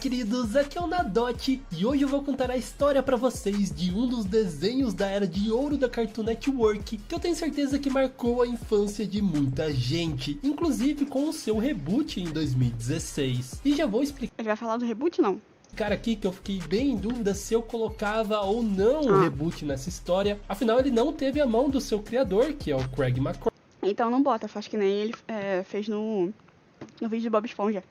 queridos, aqui é o Nadote e hoje eu vou contar a história pra vocês de um dos desenhos da era de ouro da Cartoon Network que eu tenho certeza que marcou a infância de muita gente, inclusive com o seu reboot em 2016. E já vou explicar. Ele vai falar do reboot, não? Cara, aqui que eu fiquei bem em dúvida se eu colocava ou não o reboot nessa história, afinal ele não teve a mão do seu criador, que é o Craig McCracken. Então não bota, faz que nem ele fez no vídeo de Bob Esponja.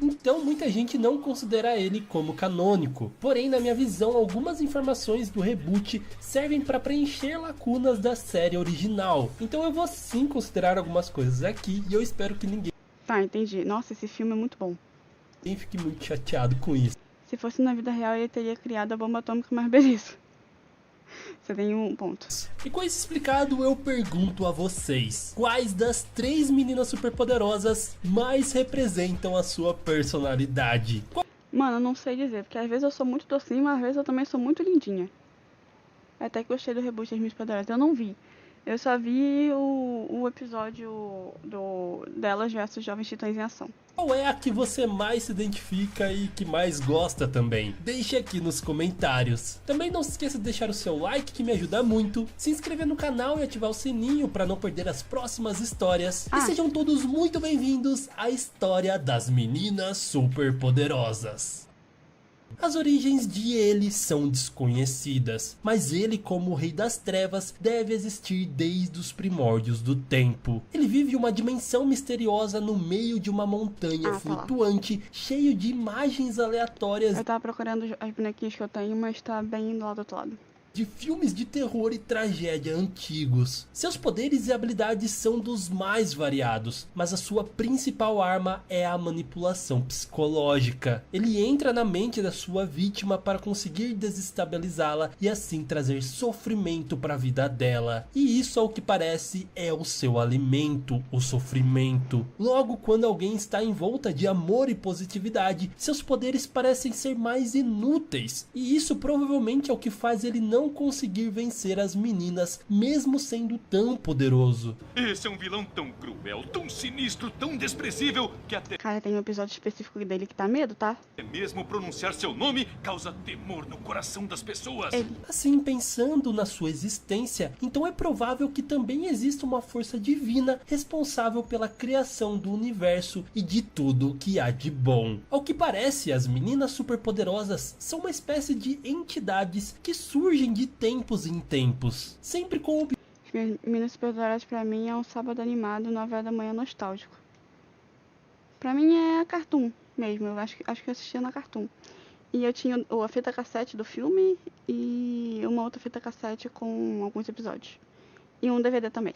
Então muita gente não considera ele como canônico. Porém, na minha visão, algumas informações do reboot servem para preencher lacunas da série original. Então eu vou sim considerar algumas coisas aqui e eu espero que ninguém Entendi. Nossa, esse filme é muito bom. fique muito chateado com isso. Se fosse na vida real, ele teria criado a bomba atômica, mas beleza. Você tem um ponto. E com isso explicado, eu pergunto a vocês: quais das 3 meninas superpoderosas mais representam a sua personalidade? Mano, eu não sei dizer, porque às vezes eu sou muito docinha, mas às vezes eu também sou muito lindinha. Até que gostei do reboot das Minhas Poderosas. Eu não vi. Eu só vi o episódio delas versus Jovens Titãs em Ação. Qual é a que você mais se identifica e que mais gosta também? Deixe aqui nos comentários. Também não se esqueça de deixar o seu like, que me ajuda muito, se inscrever no canal e ativar o sininho para não perder as próximas histórias. E sejam todos muito bem-vindos à história das meninas superpoderosas. As origens de ele são desconhecidas, mas ele, como o Rei das Trevas, deve existir desde os primórdios do tempo. Ele vive uma dimensão misteriosa no meio de uma montanha flutuante, cheio de imagens aleatórias. Eu tava procurando as bonequinhas que eu tenho, mas tá bem lá do outro lado. De filmes de terror e tragédia antigos. Seus poderes e habilidades são dos mais variados, mas a sua principal arma é a manipulação psicológica. Ele entra na mente da sua vítima para conseguir desestabilizá-la e assim trazer sofrimento para a vida dela. E isso, ao que parece, é o seu alimento, o sofrimento. Logo, quando alguém está envolta de amor e positividade, seus poderes parecem ser mais inúteis. E isso provavelmente é o que faz ele não conseguir vencer as meninas, mesmo sendo tão poderoso. Esse é um vilão tão cruel, tão sinistro, tão desprezível, que até Cara, tem um episódio específico dele que dá medo, tá? mesmo pronunciar seu nome causa temor no coração das pessoas. Assim, pensando na sua existência, então é provável que também exista uma força divina responsável pela criação do universo e de tudo que há de bom. Ao que parece, as meninas superpoderosas são uma espécie de entidades que surgem de tempos em tempos, sempre com o Meninas Superpoderosas pra mim é um sábado animado, 9h da manhã nostálgico. Pra mim é a Cartoon mesmo, eu acho que eu assistia na Cartoon. E eu tinha a fita cassete do filme e uma outra fita cassete com alguns episódios. E um DVD também.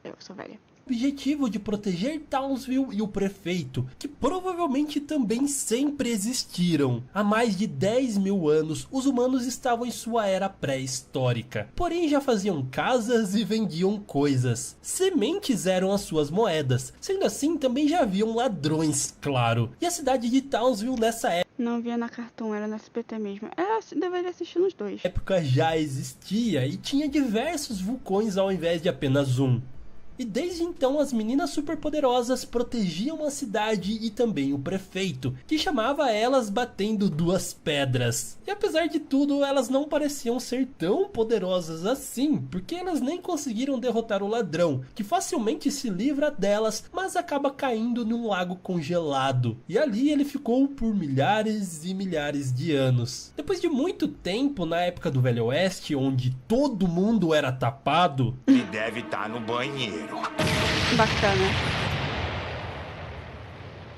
Eu sou velha. objetivo de proteger Townsville e o prefeito, que provavelmente também sempre existiram. Há mais de 10 mil anos, os humanos estavam em sua era pré-histórica, porém já faziam casas e vendiam coisas. Sementes eram as suas moedas, sendo assim também já haviam ladrões, claro. E a cidade de Townsville nessa Não via na Cartoon, era no SBT mesmo. Eu deveria assistir nos dois. época já existia e tinha diversos vulcões ao invés de apenas um. E desde então as meninas superpoderosas protegiam a cidade e também o prefeito, que chamava elas batendo duas pedras. E apesar de tudo, elas não pareciam ser tão poderosas assim, porque elas nem conseguiram derrotar o ladrão, que facilmente se livra delas, mas acaba caindo num lago congelado. E ali ele ficou por milhares e milhares de anos. Depois de muito tempo, na época do Velho Oeste, onde todo mundo era tapado, Ele deve estar no banheiro. Bacana.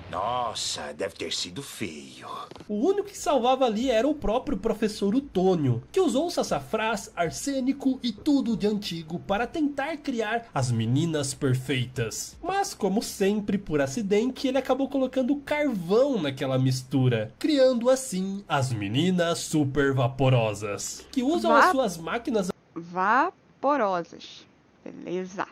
Nossa, deve ter sido feio. o único que salvava ali era o próprio professor Utônio, que usou sassafrás, arsênico e tudo de antigo para tentar criar as meninas perfeitas. Mas como sempre, por acidente, ele acabou colocando carvão naquela mistura, criando assim as meninas super vaporosas, que usam as suas máquinas Vaporosas. Beleza.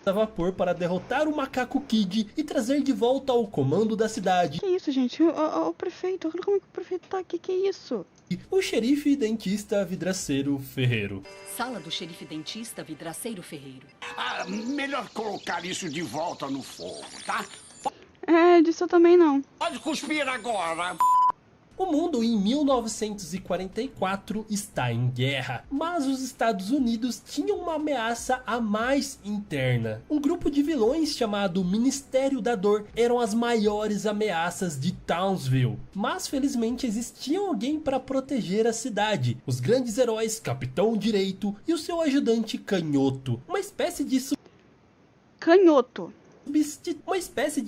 a vapor para derrotar o Macaco Kid e trazer de volta ao comando da cidade. Que isso, gente? O prefeito, olha como é que o prefeito tá aqui, que isso? O xerife dentista Vidraceiro Ferreiro. Sala do xerife dentista Vidraceiro Ferreiro. Melhor colocar isso de volta no fogo, tá? Disso eu também não. Pode cuspir agora. O mundo em 1944 está em guerra, mas os Estados Unidos tinham uma ameaça a mais interna. Um grupo de vilões chamado Ministério da Dor eram as maiores ameaças de Townsville, mas felizmente existia alguém para proteger a cidade, os grandes heróis Capitão Direito e o seu ajudante Canhoto, uma espécie de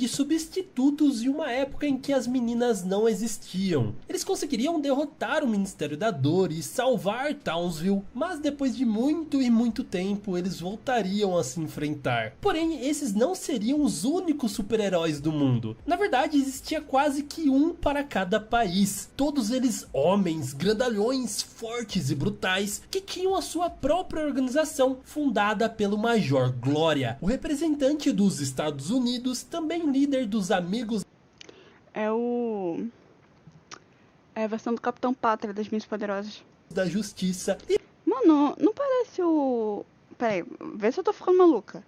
substitutos em uma época em que as meninas não existiam. Eles conseguiriam derrotar o Ministério da Dor e salvar Townsville, mas depois de muito e muito tempo eles voltariam a se enfrentar. Porém, esses não seriam os únicos super-heróis do mundo. Na verdade, existia quase que um para cada país. Todos eles homens, grandalhões, fortes e brutais, que tinham a sua própria organização, fundada pelo Major Glória, o representante dos Estados Unidos, também líder dos Amigos É a versão do Capitão Pátria das Minhas Poderosas. da Justiça e Mano, não parece o... Peraí, vê se eu tô ficando maluca.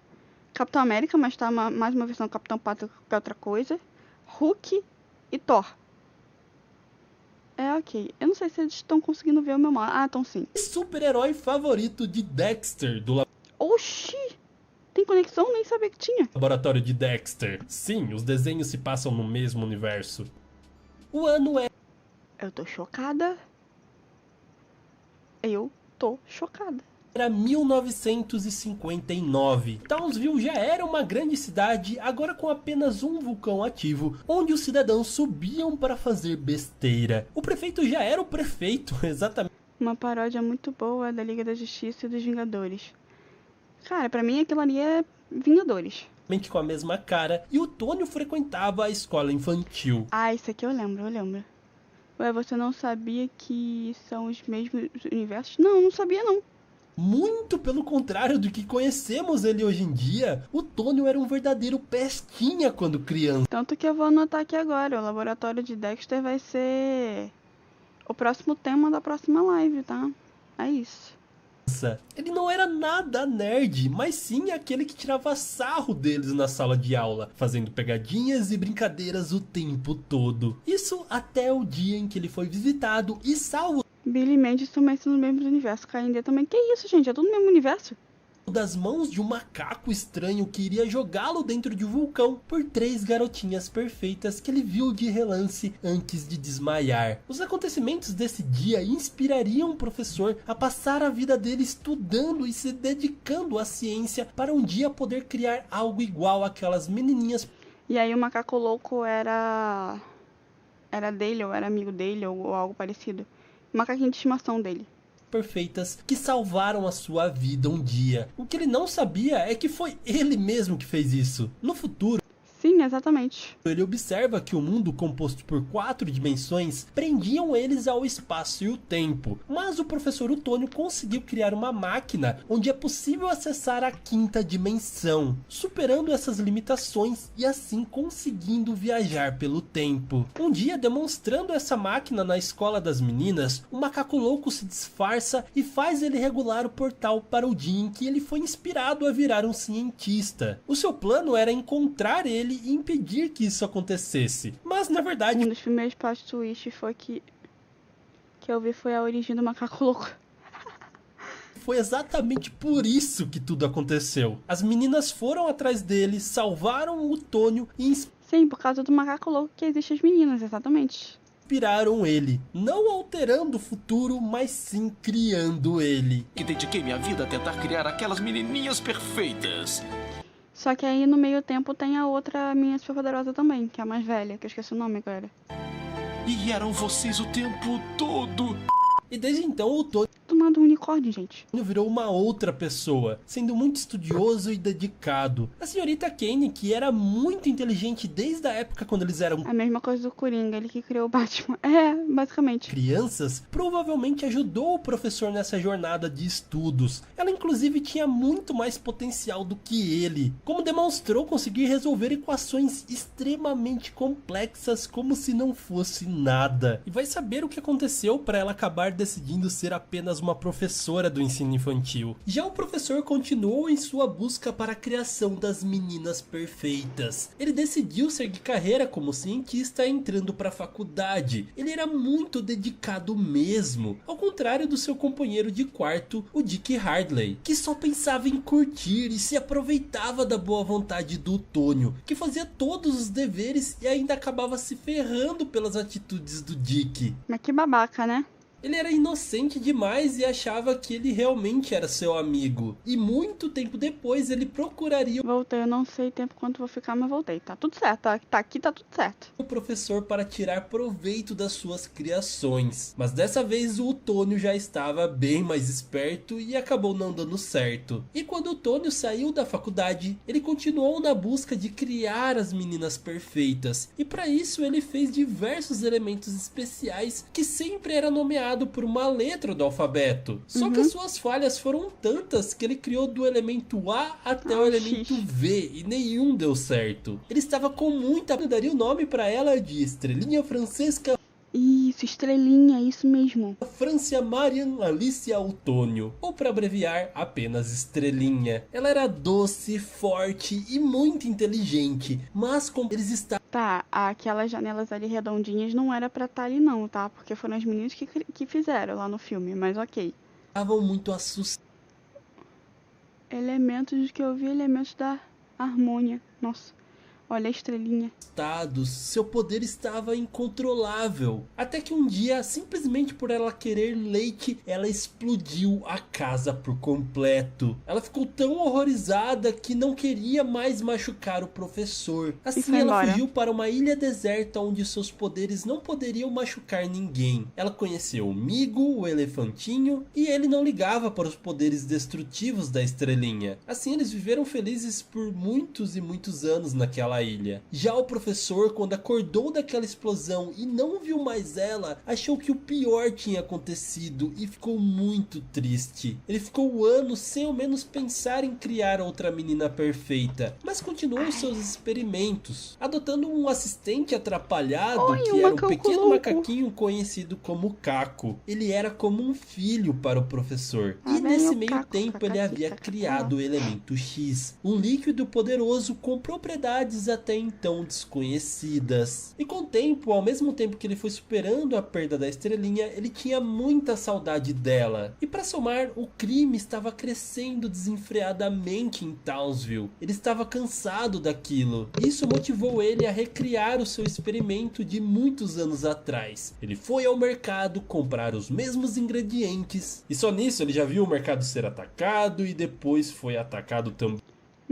Capitão América, mas tá mais uma versão do Capitão Pátria que é outra coisa. Hulk e Thor. Ok. Eu não sei se eles estão conseguindo ver o meu mapa. Estão sim. super-herói favorito de Dexter, do Oxi! Tem conexão? Nem sabia que tinha. laboratório de Dexter. Sim, os desenhos se passam no mesmo universo. O ano Eu tô chocada. Eu tô chocada. era 1959. Townsville já era uma grande cidade, agora com apenas um vulcão ativo, onde os cidadãos subiam para fazer besteira. O prefeito já era o prefeito, exatamente. Uma paródia muito boa da Liga da Justiça e dos Vingadores. Cara, pra mim aquilo ali é Vingadores. Com a mesma cara, e o Tônio frequentava a escola infantil. Isso aqui eu lembro. Ué, você não sabia que são os mesmos universos? Não, não sabia não. Muito pelo contrário do que conhecemos ele hoje em dia, o Tônio era um verdadeiro pestinha quando criança. Tanto que eu vou anotar aqui agora, o laboratório de Dexter vai ser o próximo tema da próxima live, tá? É isso. Ele não era nada nerd, mas sim aquele que tirava sarro deles na sala de aula, fazendo pegadinhas e brincadeiras o tempo todo. Isso até o dia em que ele foi visitado e salvo Billy e Mandy também são no mesmo universo. K&D também. Que isso, gente? É tudo no mesmo universo? das mãos de um macaco estranho que iria jogá-lo dentro de um vulcão por 3 garotinhas perfeitas que ele viu de relance antes de desmaiar. Os acontecimentos desse dia inspirariam o professor a passar a vida dele estudando e se dedicando à ciência para um dia poder criar algo igual àquelas menininhas. E aí o macaco louco era dele, ou era amigo dele, ou algo parecido. O macaquinho de estimação dele. Perfeitas que salvaram a sua vida um dia. O que ele não sabia é que foi ele mesmo que fez isso. No futuro, Sim, exatamente. ele observa que o mundo composto por 4 dimensões prendiam eles ao espaço e o tempo. Mas o professor Otônio conseguiu criar uma máquina onde é possível acessar a 5ª dimensão, superando essas limitações e assim conseguindo viajar pelo tempo. Um dia, demonstrando essa máquina na escola das meninas, o macaco louco se disfarça e faz ele regular o portal para o dia em que ele foi inspirado a virar um cientista. O seu plano era encontrar ele e impedir que isso acontecesse. Mas na verdade, Um dos primeiros plot twists foi que eu vi foi a origem do macaco louco. foi exatamente por isso que tudo aconteceu. As meninas foram atrás dele, salvaram o Tônio e Sim, por causa do macaco louco que existem as meninas, exatamente. inspiraram ele, não alterando o futuro, mas sim criando ele. Que dediquei minha vida a tentar criar aquelas menininhas perfeitas. Só que aí no meio tempo tem a outra minha superpoderosa também, que é a mais velha, que eu esqueci o nome agora. E eram vocês o tempo todo. E desde então o Tônio Tu chamado unicórnio, gente? Virou uma outra pessoa, sendo muito estudioso e dedicado. A senhorita Kane, que era muito inteligente desde a época quando eles eram A mesma coisa do Coringa, ele que criou o Batman. É, basicamente. crianças, provavelmente ajudou o professor nessa jornada de estudos. Ela inclusive tinha muito mais potencial do que ele, como demonstrou conseguir resolver equações extremamente complexas como se não fosse nada. E vai saber o que aconteceu para ela acabar decidindo ser apenas uma professora do ensino infantil. Já o professor continuou em sua busca para a criação das meninas perfeitas. Ele decidiu seguir carreira como cientista entrando para a faculdade. Ele era muito dedicado mesmo, ao contrário do seu companheiro de quarto, o Dick Hardley, que só pensava em curtir e se aproveitava da boa vontade do Tônio, que fazia todos os deveres e ainda acabava se ferrando pelas atitudes do Dick. Mas que babaca, né? Ele era inocente demais e achava que ele realmente era seu amigo. E muito tempo depois ele procuraria Voltei, eu não sei tempo quanto vou ficar, mas voltei. Tá tudo certo, tá aqui, tá tudo certo. o professor para tirar proveito das suas criações. Mas dessa vez o Tônio já estava bem mais esperto e acabou não dando certo. E quando o Tônio saiu da faculdade, ele continuou na busca de criar as meninas perfeitas. E para isso ele fez diversos elementos especiais que sempre era nomeado por uma letra do alfabeto. Só que as suas falhas foram tantas que ele criou do elemento A até o elemento V e nenhum deu certo. Ele estava com muita... daria o nome para ela de Estrelinha Francesca Isso, estrelinha, isso mesmo. Francia Marian Alicia Autônio, ou para abreviar, apenas Estrelinha. Ela era doce, forte e muito inteligente, mas como eles estavam Tá, aquelas janelas ali redondinhas não era pra estar ali não, tá? Porque foram as meninas que fizeram lá no filme, mas ok. muito assustados. Elementos que eu vi, elementos da harmonia. Nossa, olha a estrelinha. Seu poder estava incontrolável. Até que um dia, simplesmente por ela querer leite, ela explodiu a casa por completo. Ela ficou tão horrorizada que não queria mais machucar o professor. Assim foi ela embora. fugiu para uma ilha deserta onde seus poderes não poderiam machucar ninguém. Ela conheceu o Migo, o elefantinho, e ele não ligava para os poderes destrutivos da estrelinha. Assim eles viveram felizes por muitos e muitos anos naquela ilha. Já o professor, quando acordou daquela explosão e não viu mais ela, achou que o pior tinha acontecido e ficou muito triste. Ele ficou anos sem ao menos pensar em criar outra menina perfeita, mas continuou seus experimentos, adotando um assistente atrapalhado Oi, que um era um macaco pequeno louco. macaquinho conhecido como Caco. Ele era como um filho para o professor. Ah, E bem, nesse o meio Caco, tempo ele havia cacatita, criado o elemento X, um líquido poderoso com propriedades até então desconhecidas. E com o tempo, ao mesmo tempo que ele foi superando a perda da estrelinha, ele tinha muita saudade dela. E para somar, o crime estava crescendo desenfreadamente em Townsville. Ele estava cansado daquilo. Isso motivou ele a recriar o seu experimento de muitos anos atrás. Ele foi ao mercado comprar os mesmos ingredientes. E só nisso ele já viu o mercado ser atacado e depois foi atacado também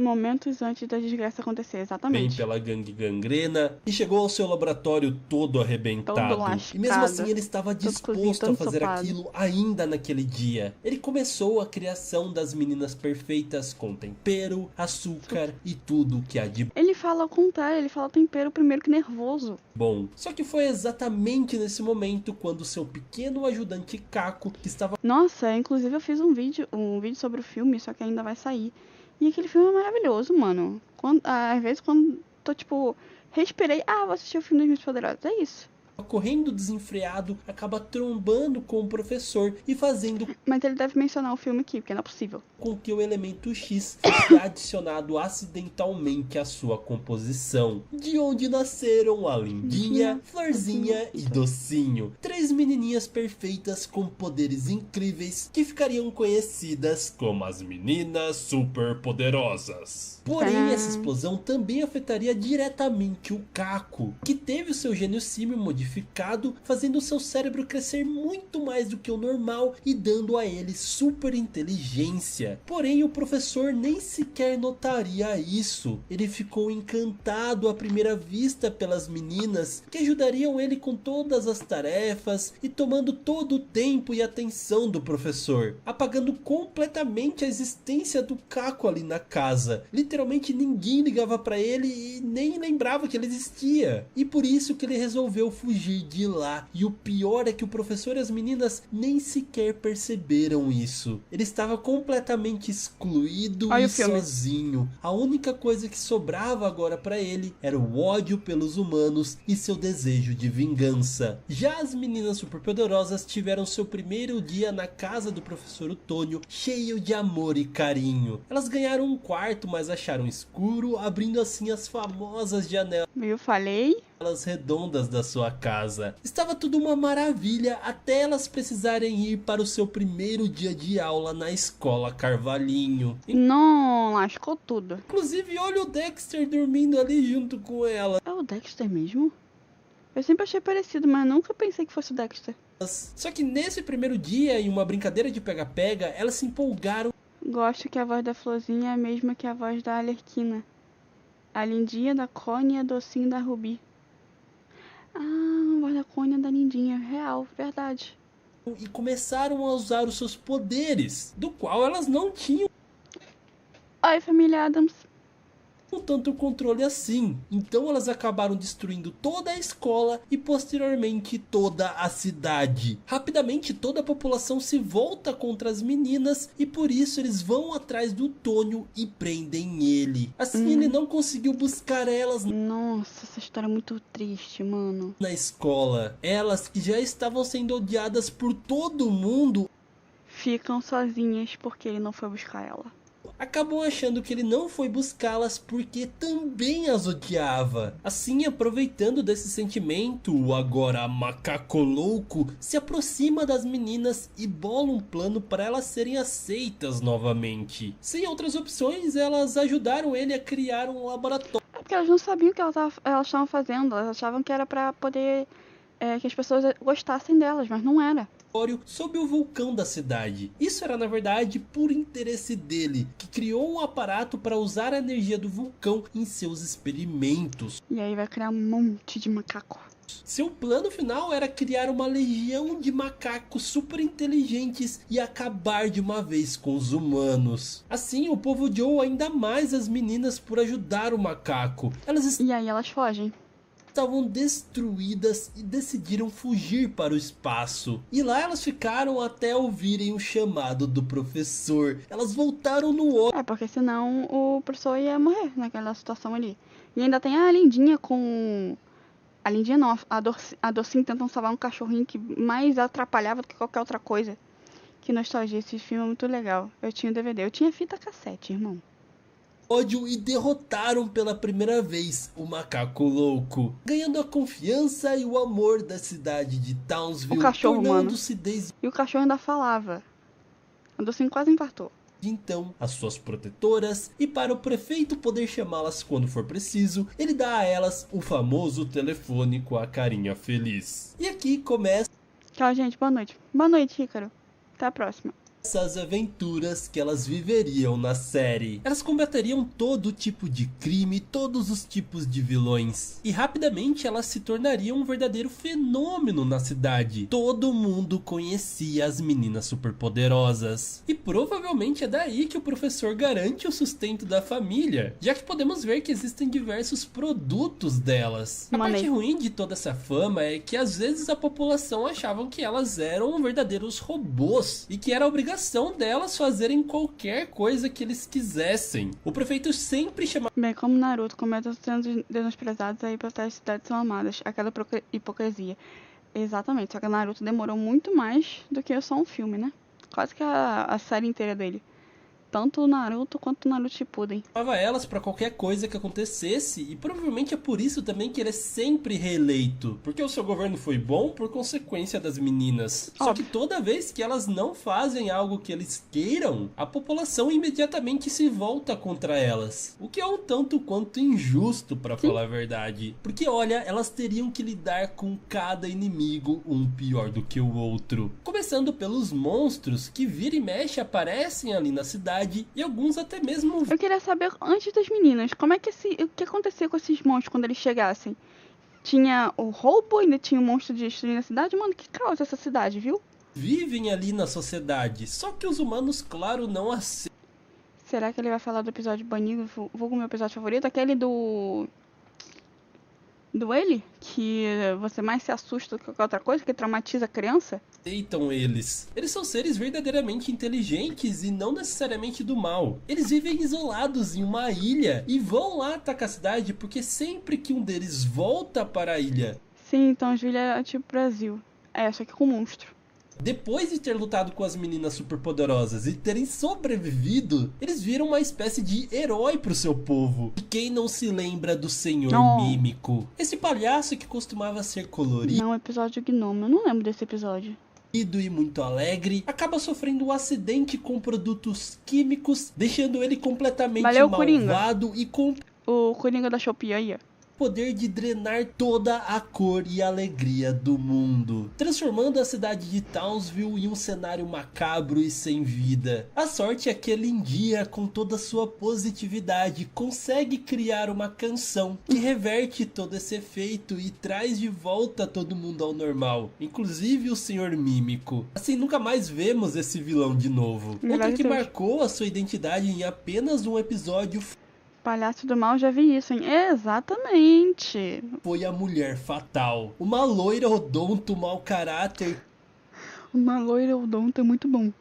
Momentos antes da desgraça acontecer, exatamente. pela gangue gangrena e chegou ao seu laboratório todo arrebentado. Todo lascado, E mesmo assim ele estava todo disposto cozido, a todo fazer ensopado. aquilo ainda naquele dia. Ele começou a criação das meninas perfeitas com tempero, açúcar e tudo que há de Ele fala ao contrário, ele fala tempero primeiro que nervoso. bom. Só que foi exatamente nesse momento quando seu pequeno ajudante Caco, que estava Nossa, inclusive eu fiz um vídeo sobre o filme, só que ainda vai sair. E aquele filme é maravilhoso, mano. Às vezes quando tô tipo, respirei, vou assistir o filme dos Meus Poderosos, é isso. correndo desenfreado, acaba trombando com o professor e fazendo Mas ele deve mencionar o filme aqui, porque não é possível. com que o elemento X fosse adicionado acidentalmente à sua composição, de onde nasceram a Lindinha, Florzinha e Docinho, 3 menininhas perfeitas com poderes incríveis que ficariam conhecidas como as meninas superpoderosas. Porém, essa explosão também afetaria diretamente o Caco, que teve o seu gênio símio modificado modificado, fazendo seu cérebro crescer muito mais do que o normal e dando a ele super inteligência. Porém, o professor nem sequer notaria isso. Ele ficou encantado à primeira vista pelas meninas, que ajudariam ele com todas as tarefas e tomando todo o tempo e atenção do professor, apagando completamente a existência do Caco ali na casa. Literalmente ninguém ligava para ele e nem lembrava que ele existia. E por isso que ele resolveu fugir de lá. E o pior é que o professor e as meninas nem sequer perceberam isso. Ele estava completamente excluído e sozinho. A única coisa que sobrava agora para ele era o ódio pelos humanos e seu desejo de vingança. Já as meninas superpoderosas tiveram seu primeiro dia na casa do professor Otônio, cheio de amor e carinho. Elas ganharam um quarto, mas acharam escuro, abrindo assim as famosas janelas redondas da sua casa. Estava tudo uma maravilha até elas precisarem ir para o seu primeiro dia de aula na escola Carvalhinho. Não, lascou tudo. Inclusive, olha o Dexter dormindo ali junto com ela. É o Dexter mesmo? Eu sempre achei parecido, mas nunca pensei que fosse o Dexter. Só que nesse primeiro dia, em uma brincadeira de pega-pega, elas se empolgaram. Gosto que a voz da Florzinha é a mesma que a voz da Arlequina. A lindinha da Connie e a docinho da Ruby. Ah, a voz da Connie é da lindinha. Real, verdade. E começaram a usar os seus poderes, do qual elas não tinham Oi, família Adams. tanto controle assim. Então elas acabaram destruindo toda a escola e posteriormente toda a cidade. Rapidamente toda a população se volta contra as meninas e por isso eles vão atrás do Tônio e prendem ele. Assim ele não conseguiu buscar elas Nossa, essa história é muito triste, mano. na escola. Elas que já estavam sendo odiadas por todo mundo Ficam sozinhas porque ele não foi buscar ela. acabam achando que ele não foi buscá-las porque também as odiava. Assim, aproveitando desse sentimento, o agora macaco louco se aproxima das meninas e bola um plano para elas serem aceitas novamente. Sem outras opções, elas ajudaram ele a criar um laboratório. É porque elas não sabiam o que elas estavam fazendo. Elas achavam que era pra poder que as pessoas gostassem delas, mas não era. Sob o vulcão da cidade. Isso era na verdade por interesse dele, que criou um aparato para usar a energia do vulcão em seus experimentos. E aí vai criar um monte de macaco. Seu plano final era criar uma legião de macacos super inteligentes e acabar de uma vez com os humanos. Assim, o povo odiou ainda mais as meninas por ajudar o macaco. E aí elas fogem. Estavam destruídas e decidiram fugir para o espaço. E lá elas ficaram até ouvirem o chamado do professor. Elas voltaram no ódio. Porque senão o professor ia morrer naquela situação ali. E ainda tem a Lindinha com... A Lindinha não, a Docinho tentando salvar um cachorrinho que mais atrapalhava do que qualquer outra coisa. Que nostalgia, esse filme é muito legal. Eu tinha o DVD, eu tinha fita cassete, irmão. E derrotaram pela primeira vez o macaco louco, ganhando a confiança e o amor da cidade de Townsville, o cachorro, tornando-se E o cachorro ainda falava. A Docinho quase infartou. Então, as suas protetoras, e para o prefeito poder chamá-las quando for preciso, ele dá a elas o famoso telefone com a carinha feliz. E aqui começa Tchau, gente, boa noite. Boa noite, Ícaro. Até a próxima. Essas aventuras que elas viveriam na série. Elas combateriam todo tipo de crime, todos os tipos de vilões. E rapidamente elas se tornariam um verdadeiro fenômeno na cidade. Todo mundo conhecia as meninas superpoderosas. E provavelmente é daí que o professor garante o sustento da família, já que podemos ver que existem diversos produtos delas. A parte ruim de toda essa fama é que às vezes a população achavam que elas eram verdadeiros robôs e que era obrigação delas fazerem qualquer coisa que eles quisessem. O prefeito sempre chamava... Bem, como Naruto comete os menosprezados aí para as cidades são amadas. Aquela hipocrisia. Exatamente, só que Naruto demorou muito mais do que só um filme, né? Quase que a série inteira dele. Tanto o Naruto quanto o Naruto Shippuden. Chamava elas pra qualquer coisa que acontecesse, e provavelmente é por isso também que ele é sempre reeleito, porque o seu governo foi bom por consequência das meninas. Só que toda vez que elas não fazem algo que eles queiram, a população imediatamente se volta contra elas, o que é um tanto quanto injusto, pra falar a verdade, porque olha, elas teriam que lidar com cada inimigo um pior do que o outro, começando pelos monstros que vira e mexe aparecem ali na cidade, e alguns até mesmo... Eu queria saber, antes das meninas, o que acontecia com esses monstros quando eles chegassem? Tinha o roubo, ainda tinha o monstro de destruir a cidade? Mano, que caos essa cidade, viu? Vivem ali na sociedade, só que os humanos, claro, não aceitam. Será que ele vai falar do episódio banido? Vou com o meu episódio favorito, aquele do ele, que você mais se assusta do que qualquer outra coisa, que traumatiza a criança. Eles são seres verdadeiramente inteligentes e não necessariamente do mal. Eles vivem isolados em uma ilha e vão lá atacar a cidade porque sempre que um deles volta para a ilha... Sim, então as ilhas é tipo Brasil. É, só que com monstro. Depois de ter lutado com as meninas superpoderosas e terem sobrevivido, eles viram uma espécie de herói pro seu povo. E quem não se lembra do Senhor Mímico? Esse palhaço que costumava ser colorido. Não, episódio Gnomo. Eu não lembro desse episódio. E muito alegre, acaba sofrendo um acidente com produtos químicos, deixando ele completamente malvado e com o Coringa da Shopee aí, ó. Poder de drenar toda a cor e alegria do mundo, transformando a cidade de Townsville em um cenário macabro e sem vida. A sorte é que ele em dia, com toda a sua positividade, consegue criar uma canção que reverte todo esse efeito e traz de volta todo mundo ao normal, inclusive o Senhor Mímico. Assim, nunca mais vemos esse vilão de novo. Outro que marcou a sua identidade em apenas um episódio... Palhaço do Mal, já vi isso, hein? Exatamente. Foi a Mulher Fatal. Uma loira odonto mau caráter. Uma loira odonto é muito bom.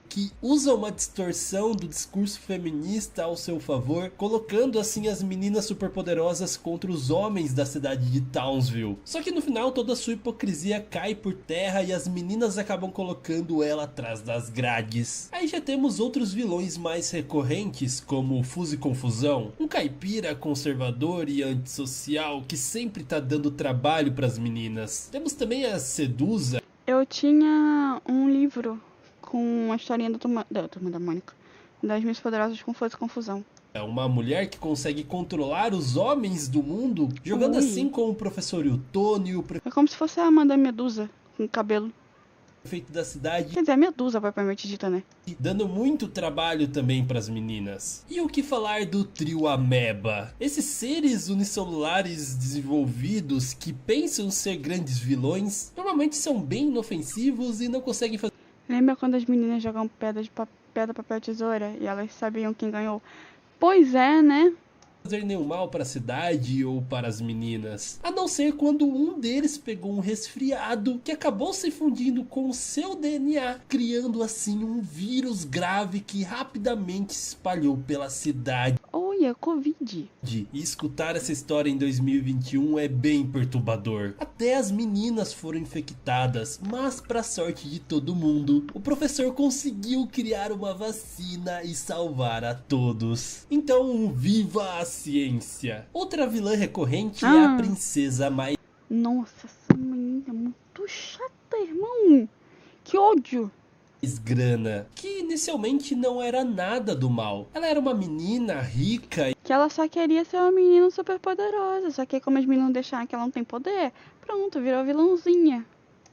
Que usa uma distorção do discurso feminista ao seu favor, colocando assim as meninas superpoderosas contra os homens da cidade de Townsville. Só que no final toda a sua hipocrisia cai por terra e as meninas acabam colocando ela atrás das grades. Aí já temos outros vilões mais recorrentes, como o Fuse Confusão, um caipira conservador e antissocial que sempre tá dando trabalho pras meninas. Temos também a Sedusa. Eu tinha um livro com a historinha da Turma da Mônica, das Miss Poderosas com Força e Confusão. É uma mulher que consegue controlar os homens do mundo, jogando assim com o professor Utônio. É como se fosse a Amanda Medusa, com cabelo. Prefeito da cidade. Quer dizer, a Medusa, propriamente dita, né? Dando muito trabalho também para as meninas. E o que falar do trio Ameba? Esses seres unicelulares desenvolvidos que pensam ser grandes vilões, normalmente são bem inofensivos e não conseguem fazer... Lembra quando as meninas jogam pedra, papel, tesoura e elas sabiam quem ganhou? Pois é, né? Fazer nenhum mal para a cidade ou para as meninas, a não ser quando um deles pegou um resfriado que acabou se fundindo com o seu DNA, criando assim um vírus grave que rapidamente se espalhou pela cidade. Olha, Covid. E escutar essa história em 2021 é bem perturbador. Até as meninas foram infectadas, mas para sorte de todo mundo, o professor conseguiu criar uma vacina e salvar a todos. Então, viva a ciência! Outra vilã recorrente é a Princesa Mai. Nossa, essa menina é muito chata, irmão. Que ódio. Grana, que inicialmente não era nada do mal. Ela era uma menina rica. Que ela só queria ser uma menina super poderosa. Só que como as meninas deixaram que ela não tem poder, pronto, virou vilãozinha.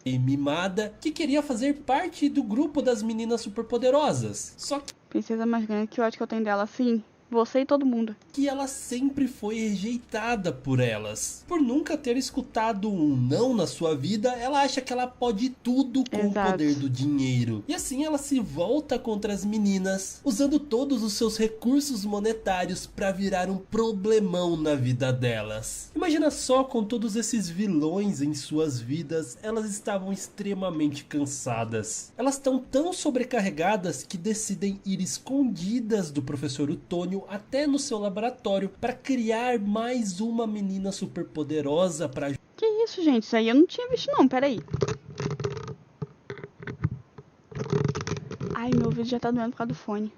E mimada, que queria fazer parte do grupo das meninas superpoderosas. Só que... Princesa mais grande, que ódio que eu tenho dela, sim. Você e todo mundo. Que ela sempre foi rejeitada por elas. Por nunca ter escutado um não na sua vida, ela acha que ela pode tudo com o poder do dinheiro. E assim ela se volta contra as meninas, usando todos os seus recursos monetários para virar um problemão na vida delas. Imagina só, com todos esses vilões em suas vidas, elas estavam extremamente cansadas. Elas estão tão sobrecarregadas que decidem ir escondidas do professor Utônio até no seu laboratório para criar mais uma menina super poderosa para... Que isso, gente? Isso aí eu não tinha visto não, peraí. Ai, meu ouvido já tá doendo por causa do fone.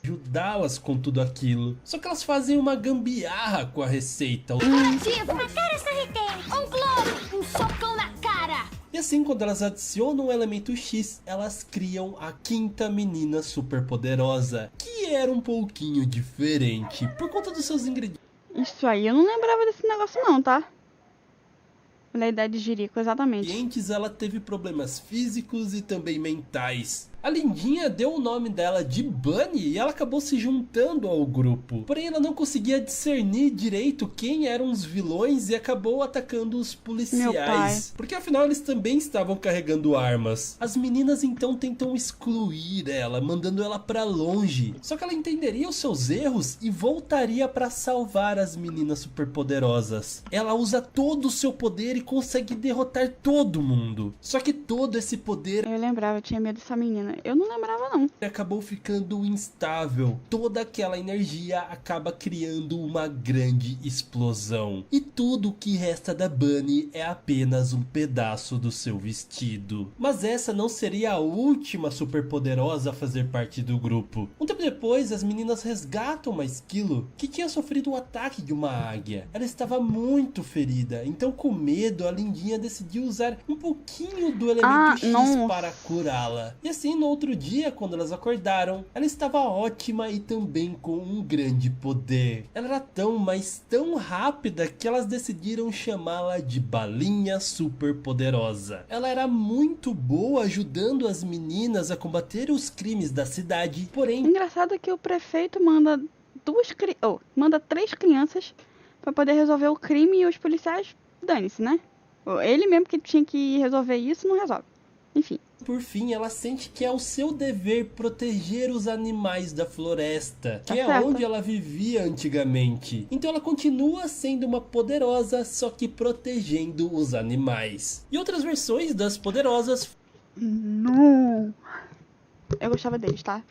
ajudá-las com tudo aquilo. Só que elas fazem uma gambiarra com a receita. Uma cara sorritéria, um globo, um socão na cara. E assim, quando elas adicionam o elemento X, elas criam a quinta menina superpoderosa, que era um pouquinho diferente, por conta dos seus ingredientes. Isso aí, eu não lembrava desse negócio não, tá? Da idade de Jerico, exatamente. Ela teve problemas físicos e também mentais. A Lindinha deu o nome dela de Bunny e ela acabou se juntando ao grupo. Porém, ela não conseguia discernir direito quem eram os vilões e acabou atacando os policiais. Porque afinal eles também estavam carregando armas. As meninas então tentam excluir ela, mandando ela pra longe. Só que ela entenderia os seus erros e voltaria pra salvar as meninas superpoderosas. Ela usa todo o seu poder e consegue derrotar todo mundo. Só que todo esse poder... Eu lembrava, eu tinha medo dessa menina. Eu não lembrava não. Acabou ficando instável. Toda aquela energia acaba criando uma grande explosão. E tudo o que resta da Bunny é apenas um pedaço do seu vestido. Mas essa não seria a última superpoderosa a fazer parte do grupo. Um tempo depois, as meninas resgatam uma esquilo que tinha sofrido um ataque de uma águia. Ela estava muito ferida, então com medo a Lindinha decidiu usar um pouquinho do elemento X para curá-la. E assim, no outro dia, quando elas acordaram, ela estava ótima e também com um grande poder. Ela era tão, mas tão rápida que elas decidiram chamá-la de Balinha Superpoderosa. Ela era muito boa ajudando as meninas a combater os crimes da cidade, porém... Engraçado é que o prefeito manda manda 3 crianças para poder resolver o crime e os policiais, dane-se, né? Ele mesmo que tinha que resolver isso, não resolve. Enfim. Por fim, ela sente que é o seu dever proteger os animais da floresta, que é onde ela vivia antigamente. Então ela continua sendo uma poderosa, só que protegendo os animais. E outras versões das poderosas... Não. Eu gostava deles, tá?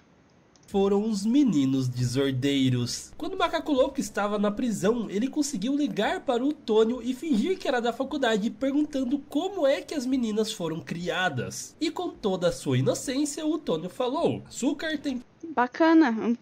Foram os meninos desordeiros. Quando o Macaco Louco estava na prisão, ele conseguiu ligar para o Tônio e fingir que era da faculdade, perguntando como é que as meninas foram criadas. E com toda a sua inocência, o Tônio falou: açúcar tem... Bacana,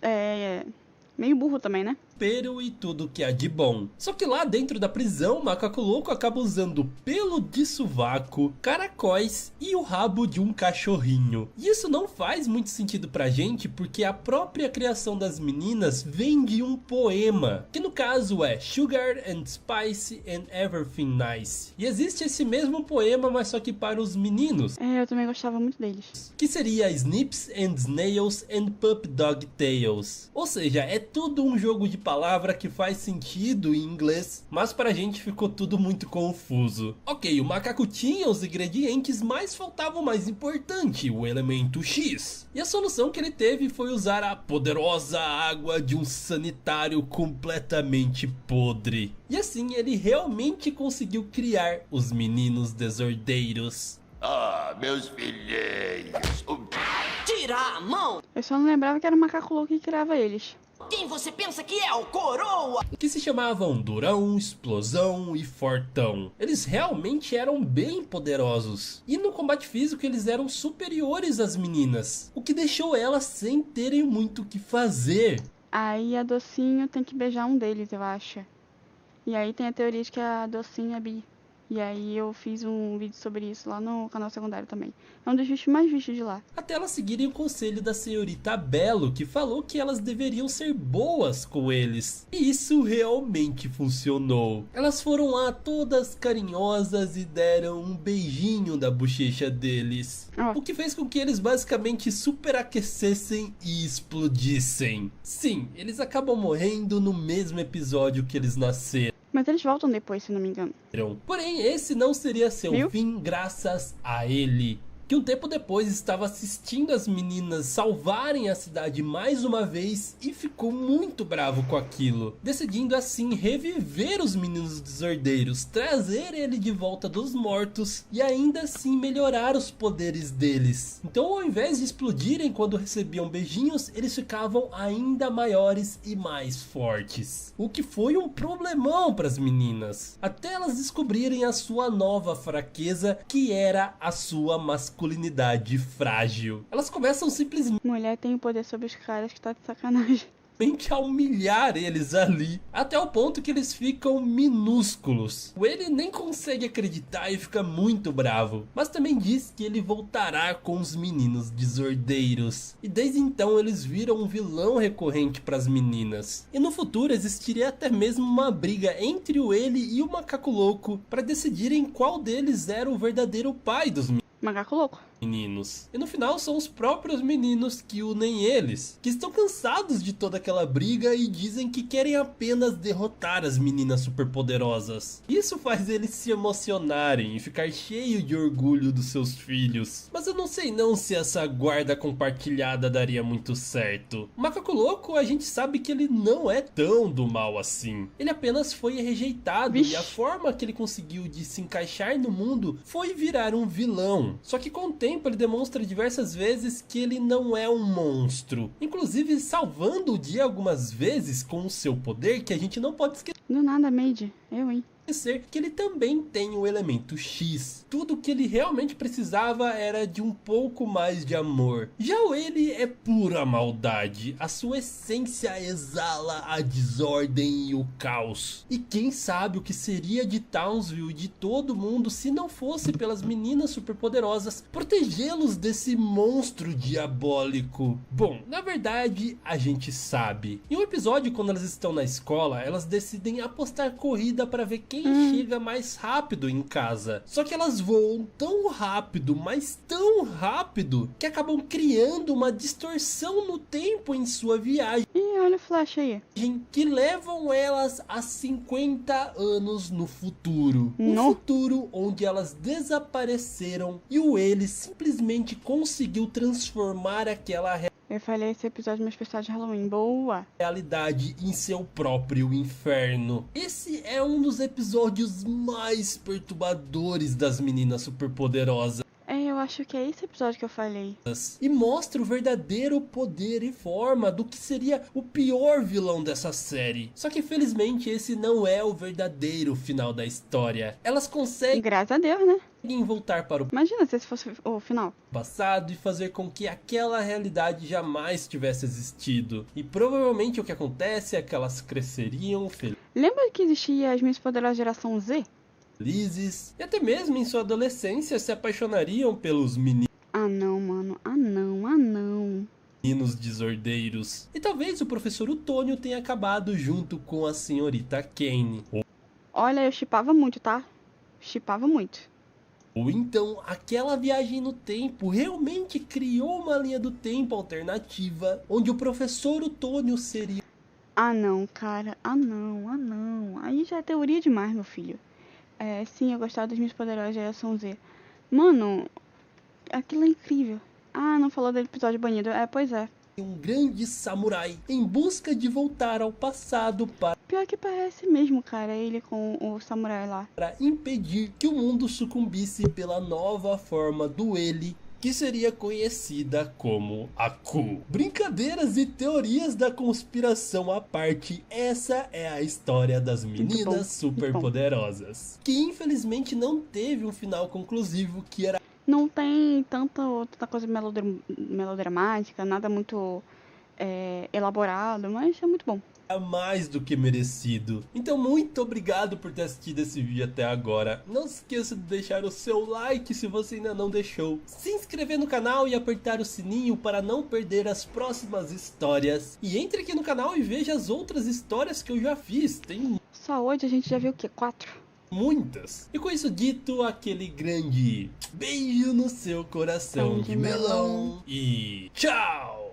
meio burro também, né? Tempero e tudo que há de bom. Só que lá dentro da prisão, o Macaco Louco acaba usando pelo de sovaco, caracóis e o rabo de um cachorrinho. E isso não faz muito sentido pra gente, porque a própria criação das meninas vem de um poema, que no caso é Sugar and Spice and Everything Nice. E existe esse mesmo poema, mas só que para os meninos. Eu também gostava muito deles. Que seria Snips and Snails and Pup Dog Tales. Ou seja, é tudo um jogo de palavra que faz sentido em inglês, mas pra gente ficou tudo muito confuso. Ok, o macaco tinha os ingredientes, mas faltava o mais importante, o elemento X. E a solução que ele teve foi usar a poderosa água de um sanitário completamente podre. E assim ele realmente conseguiu criar os meninos desordeiros. Ah, meus filhinhos. Tira a mão! Eu só não lembrava que era o Macaco Louco que criava eles. Quem você pensa que é o Coroa? Que se chamavam Durão, Explosão e Fortão. Eles realmente eram bem poderosos. E no combate físico eles eram superiores às meninas, o que deixou elas sem terem muito o que fazer. Aí a Docinho tem que beijar um deles, eu acho. E aí tem a teoria de que a Docinho é bi. E aí eu fiz um vídeo sobre isso lá no canal secundário também. É um dos vídeos mais vistos de lá. Até elas seguirem o conselho da senhorita Belo, que falou que elas deveriam ser boas com eles. E isso realmente funcionou. Elas foram lá todas carinhosas e deram um beijinho da bochecha deles. O que fez com que eles basicamente superaquecessem e explodissem. Sim, eles acabam morrendo no mesmo episódio que eles nasceram. Mas eles voltam depois, se não me engano. Porém, esse não seria seu fim graças a ele, que um tempo depois estava assistindo as meninas salvarem a cidade mais uma vez e ficou muito bravo com aquilo, decidindo assim reviver os meninos desordeiros, trazer ele de volta dos mortos e ainda assim melhorar os poderes deles. Então, ao invés de explodirem quando recebiam beijinhos, eles ficavam ainda maiores e mais fortes, o que foi um problemão para as meninas, até elas descobrirem a sua nova fraqueza, que era a sua masculinidade. masculinidade frágil. Elas começam simplesmente Mulher tem o poder sobre os caras que tá de sacanagem. a humilhar eles ali, até o ponto que eles ficam minúsculos. O ele nem consegue acreditar e fica muito bravo, mas também diz que ele voltará com os meninos desordeiros. E desde então eles viram um vilão recorrente para as meninas. E no futuro existiria até mesmo uma briga entre o ele e o macaco louco para decidirem qual deles era o verdadeiro pai dos Macaco louco. meninos. E no final são os próprios meninos que unem eles, que estão cansados de toda aquela briga e dizem que querem apenas derrotar as meninas superpoderosas. Isso faz eles se emocionarem e ficar cheio de orgulho dos seus filhos. Mas eu não sei não se essa guarda compartilhada daria muito certo. O macaco louco, a gente sabe que ele não é tão do mal assim. Ele apenas foi rejeitado e a forma que ele conseguiu de se encaixar no mundo foi virar um vilão. Só que com o tempo ele demonstra diversas vezes que ele não é um monstro, inclusive salvando o dia algumas vezes com o seu poder, que a gente não pode esquecer Do nada, Made. Eu, hein? que ele também tem o elemento X. Tudo que ele realmente precisava era de um pouco mais de amor. Já o ele é pura maldade. A sua essência exala a desordem e o caos. E quem sabe o que seria de Townsville e de todo mundo se não fosse pelas meninas superpoderosas protegê-los desse monstro diabólico. Bom, na verdade a gente sabe. Em um episódio, quando elas estão na escola, elas decidem apostar corrida para ver quem chega mais rápido em casa. Só que elas voam tão rápido, mas tão rápido, que acabam criando uma distorção no tempo em sua viagem, Ih, olha o flash aí. que levam elas a 50 anos no futuro. Um Não. futuro onde elas desapareceram e o ele simplesmente conseguiu transformar aquela Eu falei esse episódio no meu especial de Halloween. Boa. realidade em seu próprio inferno. Esse é um dos episódios mais perturbadores das meninas superpoderosas Eu acho que é esse episódio que eu falei. e mostra o verdadeiro poder e forma do que seria o pior vilão dessa série. Só que infelizmente esse não é o verdadeiro final da história. Elas conseguem Graças a Deus, né? voltar para o Imagina se esse fosse o final. passado e fazer com que aquela realidade jamais tivesse existido. E provavelmente o que acontece é que elas cresceriam Lembra que existia as Minhas Poderosas Geração Z? felizes e até mesmo em sua adolescência se apaixonariam pelos Ah não, mano. Ah não, ah não. meninos desordeiros. E talvez o professor Utônio tenha acabado junto com a senhorita Kane. Olha, eu shippava muito, tá? Shippava muito. Ou então aquela viagem no tempo realmente criou uma linha do tempo alternativa onde o professor Utônio seria Ah não, cara. Ah não, ah não. Aí já é teoria demais, meu filho. Sim, eu gostava das Minhas Poderosas Geração Z. Mano, aquilo é incrível. Ah, não falou do episódio banido. Pois é. um grande samurai em busca de voltar ao passado Pior que parece mesmo, cara, ele com o samurai lá. para impedir que o mundo sucumbisse pela nova forma do ele, que seria conhecida como Aku. Brincadeiras e teorias da conspiração à parte, essa é a história das meninas superpoderosas, que infelizmente não teve um final conclusivo, que era Não tem tanta coisa melodramática, nada muito elaborado, mas é muito bom. mais do que merecido. Então muito obrigado por ter assistido esse vídeo até agora. Não se esqueça de deixar o seu like se você ainda não deixou, se inscrever no canal e apertar o sininho para não perder as próximas histórias. E entre aqui no canal e veja as outras histórias que eu já fiz. Tem Só hoje a gente já viu o quê? 4? muitas. E com isso dito, aquele grande beijo no seu coração de melão e tchau!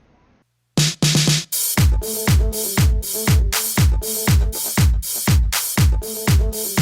Thank you.